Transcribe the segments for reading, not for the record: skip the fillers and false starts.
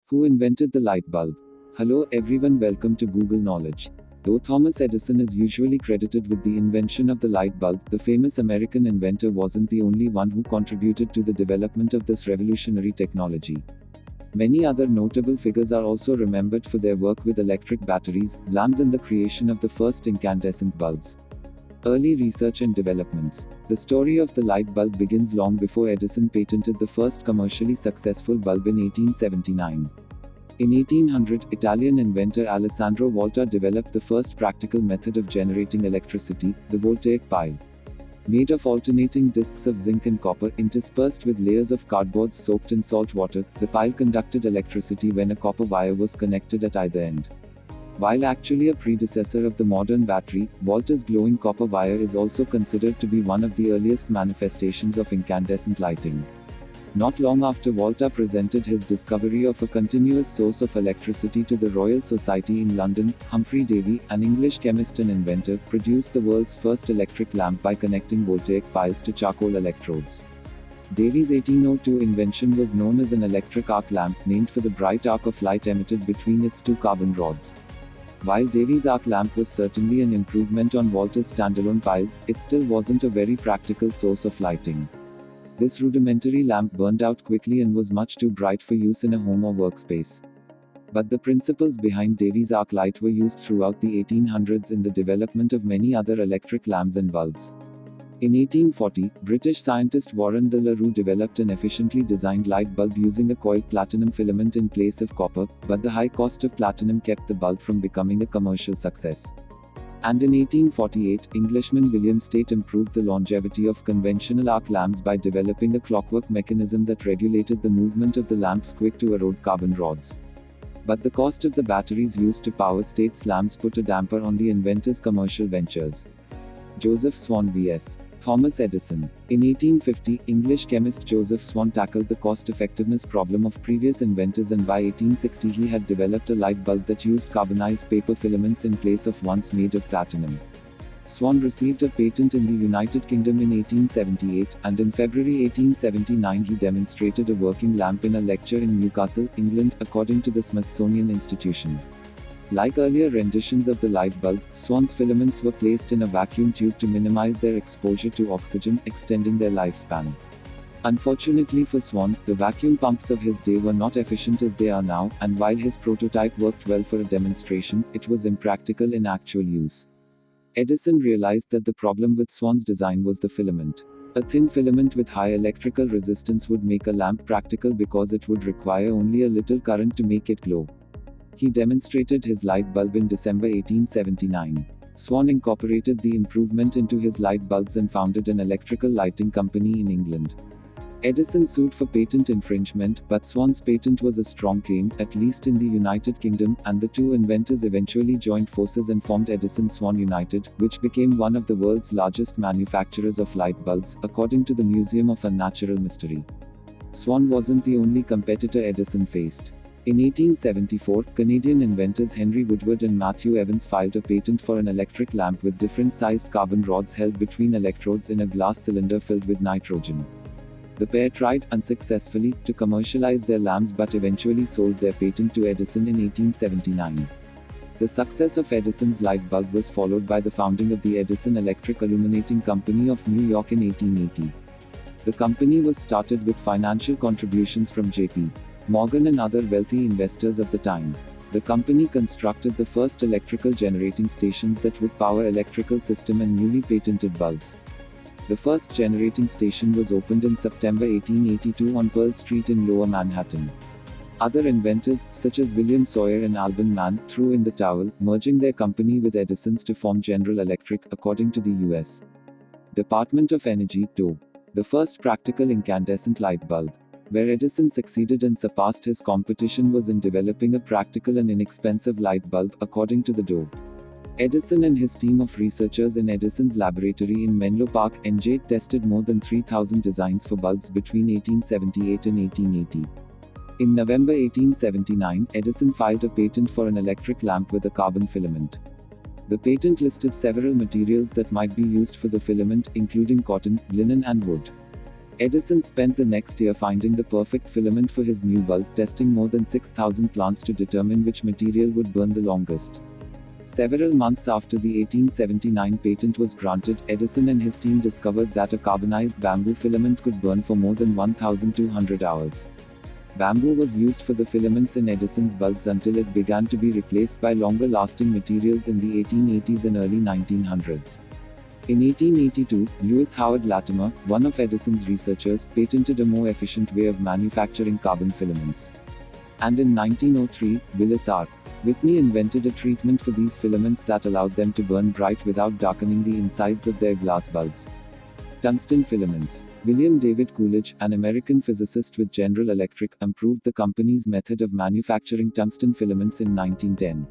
Who invented the light bulb? Hello everyone, welcome to Google Knowledge. Though Thomas Edison is usually credited with the invention of the light bulb, the famous American inventor wasn't the only one who contributed to the development of this revolutionary technology. Many other notable figures are also remembered for their work with electric batteries, lamps, and the creation of the first incandescent bulbs. Early research and developments. The story of the light bulb begins long before Edison patented the first commercially successful bulb in 1879. In 1800, Italian inventor Alessandro Volta developed the first practical method of generating electricity, the voltaic pile. Made of alternating discs of zinc and copper, interspersed with layers of cardboard soaked in salt water, the pile conducted electricity when a copper wire was connected at either end. While actually a predecessor of the modern battery, Volta's glowing copper wire is also considered to be one of the earliest manifestations of incandescent lighting. Not long after Volta presented his discovery of a continuous source of electricity to the Royal Society in London, Humphrey Davy, an English chemist and inventor, produced the world's first electric lamp by connecting voltaic piles to charcoal electrodes. Davy's 1802 invention was known as an electric arc lamp, named for the bright arc of light emitted between its two carbon rods. While Davy's arc lamp was certainly an improvement on Volta's standalone piles, it still wasn't a very practical source of lighting. This rudimentary lamp burned out quickly and was much too bright for use in a home or workspace. But the principles behind Davy's arc light were used throughout the 1800s in the development of many other electric lamps and bulbs. In 1840, British scientist Warren de la Rue developed an efficiently designed light bulb using a coiled platinum filament in place of copper, but the high cost of platinum kept the bulb from becoming a commercial success. And in 1848, Englishman William State improved the longevity of conventional arc lamps by developing a clockwork mechanism that regulated the movement of the lamps quick to erode carbon rods. But the cost of the batteries used to power State's lamps put a damper on the inventor's commercial ventures. Joseph Swan vs. Thomas Edison. In 1850, English chemist Joseph Swan tackled the cost-effectiveness problem of previous inventors, and by 1860 he had developed a light bulb that used carbonized paper filaments in place of ones made of platinum. Swan received a patent in the United Kingdom in 1878, and in February 1879 he demonstrated a working lamp in a lecture in Newcastle, England, according to the Smithsonian Institution. Like earlier renditions of the light bulb, Swan's filaments were placed in a vacuum tube to minimize their exposure to oxygen, extending their lifespan. Unfortunately for Swan, the vacuum pumps of his day were not efficient as they are now, and while his prototype worked well for a demonstration, it was impractical in actual use. Edison realized that the problem with Swan's design was the filament. A thin filament with high electrical resistance would make a lamp practical because it would require only a little current to make it glow. He demonstrated his light bulb in December 1879. Swan incorporated the improvement into his light bulbs and founded an electrical lighting company in England. Edison sued for patent infringement, but Swan's patent was a strong claim, at least in the United Kingdom, and the two inventors eventually joined forces and formed Edison-Swan United, which became one of the world's largest manufacturers of light bulbs, according to the Museum of Unnatural Mystery. Swan wasn't the only competitor Edison faced. In 1874, Canadian inventors Henry Woodward and Matthew Evans filed a patent for an electric lamp with different-sized carbon rods held between electrodes in a glass cylinder filled with nitrogen. The pair tried, unsuccessfully, to commercialize their lamps but eventually sold their patent to Edison in 1879. The success of Edison's light bulb was followed by the founding of the Edison Electric Illuminating Company of New York in 1880. The company was started with financial contributions from J.P. Morgan and other wealthy investors of the time. The company constructed the first electrical generating stations that would power electrical system and newly patented bulbs. The first generating station was opened in September 1882 on Pearl Street in Lower Manhattan. Other inventors, such as William Sawyer and Alban Mann, threw in the towel, merging their company with Edison's to form General Electric, according to the U.S. Department of Energy, DOE. The first practical incandescent light bulb. Where Edison succeeded and surpassed his competition was in developing a practical and inexpensive light bulb, according to the DOE. Edison and his team of researchers in Edison's laboratory in Menlo Park, NJ, tested more than 3,000 designs for bulbs between 1878 and 1880. In November 1879, Edison filed a patent for an electric lamp with a carbon filament. The patent listed several materials that might be used for the filament, including cotton, linen, and wood. Edison spent the next year finding the perfect filament for his new bulb, testing more than 6,000 plants to determine which material would burn the longest. Several months after the 1879 patent was granted, Edison and his team discovered that a carbonized bamboo filament could burn for more than 1,200 hours. Bamboo was used for the filaments in Edison's bulbs until it began to be replaced by longer-lasting materials in the 1880s and early 1900s. In 1882, Lewis Howard Latimer, one of Edison's researchers, patented a more efficient way of manufacturing carbon filaments. And in 1903, Willis R. Whitney invented a treatment for these filaments that allowed them to burn bright without darkening the insides of their glass bulbs. Tungsten filaments. William David Coolidge, an American physicist with General Electric, improved the company's method of manufacturing tungsten filaments in 1910.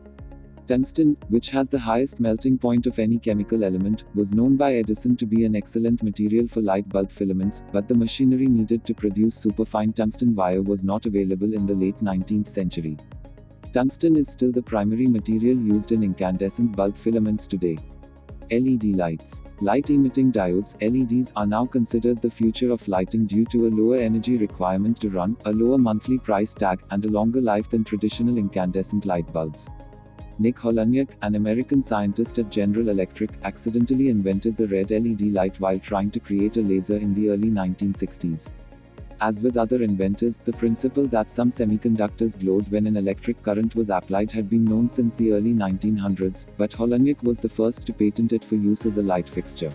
Tungsten, which has the highest melting point of any chemical element, was known by Edison to be an excellent material for light bulb filaments, but the machinery needed to produce superfine tungsten wire was not available in the late 19th century. Tungsten is still the primary material used in incandescent bulb filaments today. LED lights. Light-emitting diodes (LEDs) are now considered the future of lighting due to a lower energy requirement to run, a lower monthly price tag, and a longer life than traditional incandescent light bulbs. Nick Holonyak, an American scientist at General Electric, accidentally invented the red LED light while trying to create a laser in the early 1960s. As with other inventors, the principle that some semiconductors glowed when an electric current was applied had been known since the early 1900s, but Holonyak was the first to patent it for use as a light fixture.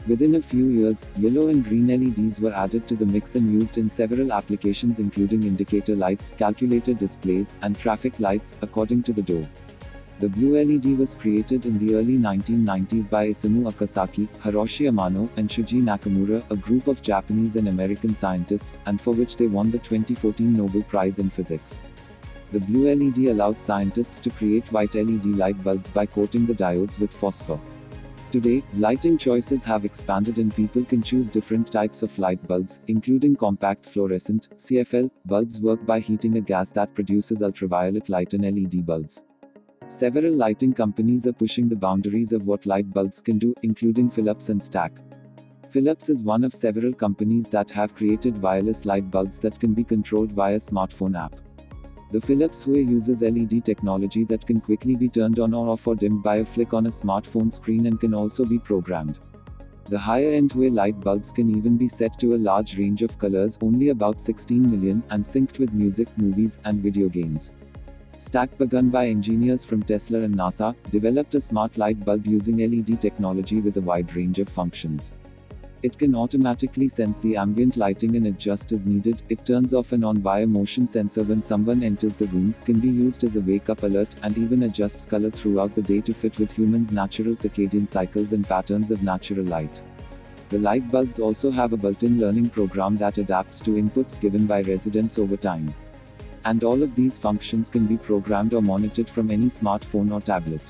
Within a few years, yellow and green LEDs were added to the mix and used in several applications including indicator lights, calculator displays, and traffic lights, according to the Doe. The blue LED was created in the early 1990s by Isamu Akasaki, Hiroshi Amano, and Shuji Nakamura, a group of Japanese and American scientists, and for which they won the 2014 Nobel Prize in Physics. The blue LED allowed scientists to create white LED light bulbs by coating the diodes with phosphor. Today, lighting choices have expanded and people can choose different types of light bulbs, including compact fluorescent, CFL, bulbs work by heating a gas that produces ultraviolet light in LED bulbs. Several lighting companies are pushing the boundaries of what light bulbs can do, including Philips and Stack. Philips is one of several companies that have created wireless light bulbs that can be controlled via smartphone app. The Philips Hue uses LED technology that can quickly be turned on or off or dimmed by a flick on a smartphone screen and can also be programmed. The higher-end Hue light bulbs can even be set to a large range of colors, only about 16 million, and synced with music, movies, and video games. Stack, begun by engineers from Tesla and NASA, developed a smart light bulb using LED technology with a wide range of functions. It can automatically sense the ambient lighting and adjust as needed. It turns off and on via motion sensor when someone enters the room, can be used as a wake-up alert, and even adjusts color throughout the day to fit with humans' natural circadian cycles and patterns of natural light. The light bulbs also have a built-in learning program that adapts to inputs given by residents over time. And all of these functions can be programmed or monitored from any smartphone or tablet.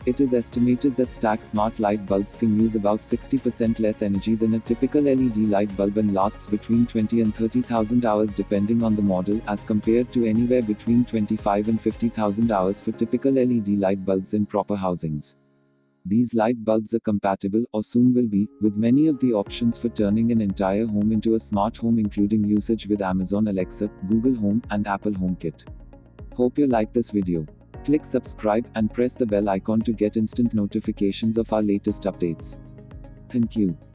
It is estimated that Stack smart light bulbs can use about 60% less energy than a typical LED light bulb and lasts between 20 and 30,000 hours depending on the model, as compared to anywhere between 25 and 50,000 hours for typical LED light bulbs in proper housings. These light bulbs are compatible, or soon will be, with many of the options for turning an entire home into a smart home, including usage with Amazon Alexa, Google Home, and Apple HomeKit. Hope you like this video. Click subscribe and press the bell icon to get instant notifications of our latest updates. Thank you.